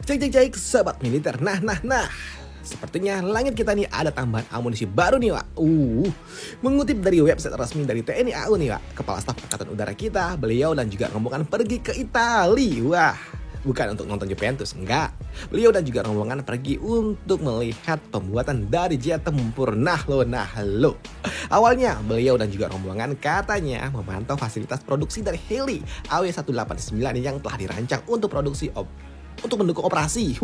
Cek, sobat militer. Nah. Sepertinya langit kita nih ada tambahan amunisi baru nih, Wak. Mengutip dari website resmi dari TNI AU nih, Wak. Kepala Staf Angkatan Udara kita, beliau dan juga rombongan pergi ke Italia. Wah, bukan untuk nonton Juventus, enggak. Beliau dan juga rombongan pergi untuk melihat pembuatan dari jet tempur. Nah lo. Awalnya beliau dan juga rombongan katanya memantau fasilitas produksi dari heli AW189 yang telah dirancang untuk mendukung operasi.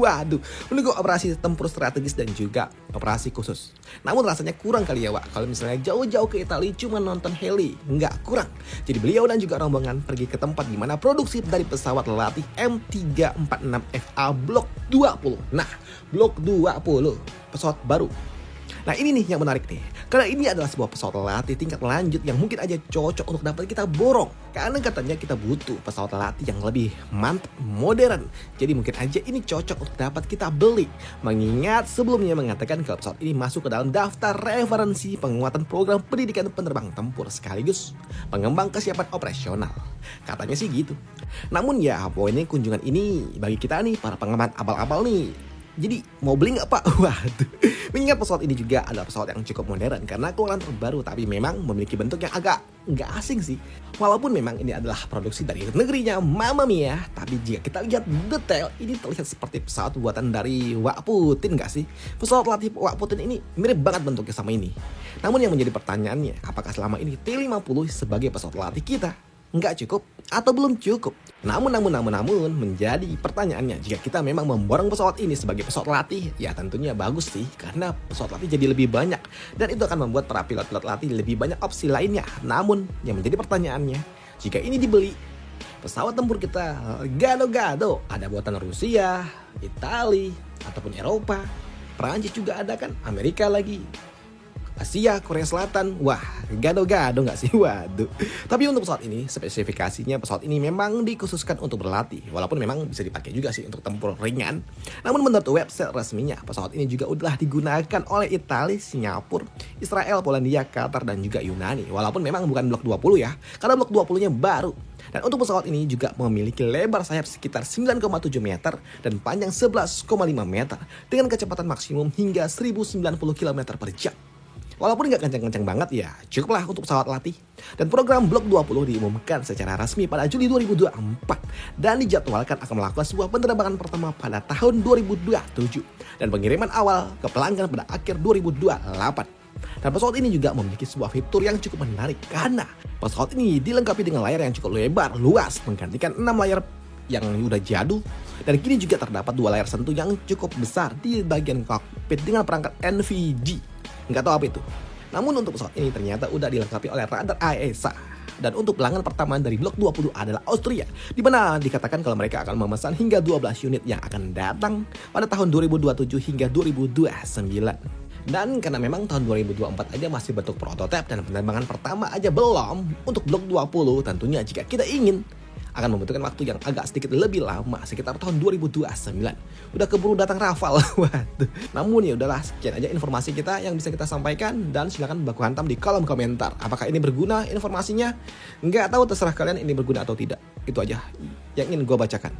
Mendukung operasi tempur strategis dan juga operasi khusus. Namun rasanya kurang kali ya, Wak, kalau misalnya jauh-jauh ke Italia cuma nonton heli. Enggak, kurang. Jadi beliau dan juga rombongan pergi ke tempat di mana produksi dari pesawat latih M346FA Block 20. Nah, Block 20, pesawat baru. Nah ini nih yang menarik nih, karena ini adalah sebuah pesawat latih tingkat lanjut yang mungkin aja cocok untuk dapat kita borong. Karena katanya kita butuh pesawat latih yang lebih mantap, modern. Jadi mungkin aja ini cocok untuk dapat kita beli. Mengingat sebelumnya mengatakan kalau pesawat ini masuk ke dalam daftar referensi penguatan program pendidikan penerbang tempur sekaligus pengembang kesiapan operasional. Katanya sih gitu. Namun ya poinnya kunjungan ini bagi kita nih para pengembang abal-abal nih. Jadi mau beli nggak, Pak? Waduh. Mengingat pesawat ini juga adalah pesawat yang cukup modern karena keluaran terbaru, tapi memang memiliki bentuk yang agak nggak asing sih. Walaupun memang ini adalah produksi dari negerinya Mamma Mia, tapi jika kita lihat detail, ini terlihat seperti pesawat buatan dari Wak Putin nggak sih? Pesawat latih Wak Putin ini mirip banget bentuknya sama ini. Namun yang menjadi pertanyaannya, apakah selama ini T-50 sebagai pesawat latih kita nggak cukup atau belum cukup? Namun menjadi pertanyaannya, jika kita memang memborong pesawat ini sebagai pesawat latih, ya tentunya bagus sih, karena pesawat latih jadi lebih banyak dan itu akan membuat para pilot-pilot latih lebih banyak opsi lainnya. Namun yang menjadi pertanyaannya, jika ini dibeli, pesawat tempur kita gado-gado, ada buatan Rusia, Italia ataupun Eropa, Perancis juga ada kan, Amerika lagi, Asia, Korea Selatan. Wah, gado-gado gak sih? Waduh. Tapi untuk pesawat ini, spesifikasinya pesawat ini memang dikhususkan untuk berlatih. Walaupun memang bisa dipakai juga sih untuk tempur ringan. Namun menurut website resminya, pesawat ini juga udah digunakan oleh Italia, Singapura, Israel, Polandia, Qatar, dan juga Yunani. Walaupun memang bukan Block 20 ya, karena Block 20-nya baru. Dan untuk pesawat ini juga memiliki lebar sayap sekitar 9,7 meter dan panjang 11,5 meter dengan kecepatan maksimum hingga 1090 km per jam. Walaupun nggak kencang-kencang banget ya, cukuplah untuk pesawat latih. Dan program Block 20 diumumkan secara resmi pada Juli 2024 dan dijadwalkan akan melakukan sebuah penerbangan pertama pada tahun 2027 dan pengiriman awal ke pelanggan pada akhir 2028. Dan pesawat ini juga memiliki sebuah fitur yang cukup menarik karena pesawat ini dilengkapi dengan layar yang cukup lebar, luas, menggantikan 6 layar yang udah jadul. Dan kini juga terdapat 2 layar sentuh yang cukup besar di bagian kokpit dengan perangkat NVG. Nggak tahu apa itu. Namun untuk pesawat ini ternyata udah dilengkapi oleh radar AESA. Dan untuk pelanggan pertama dari Block 20 adalah Austria, di mana dikatakan kalau mereka akan memesan hingga 12 unit yang akan datang pada tahun 2027 hingga 2029. Dan karena memang tahun 2024 aja masih bentuk prototipe dan penerbangan pertama aja belum, untuk Block 20 tentunya jika kita ingin akan membutuhkan waktu yang agak sedikit lebih lama, sekitar tahun 2029. Udah keburu datang Rafale. Waduh. Namun ya udahlah, sekian aja informasi kita yang bisa kita sampaikan dan silakan baku hantam di kolom komentar. Apakah ini berguna informasinya? Nggak tahu, terserah kalian ini berguna atau tidak. Itu aja yang ingin gue bacakan.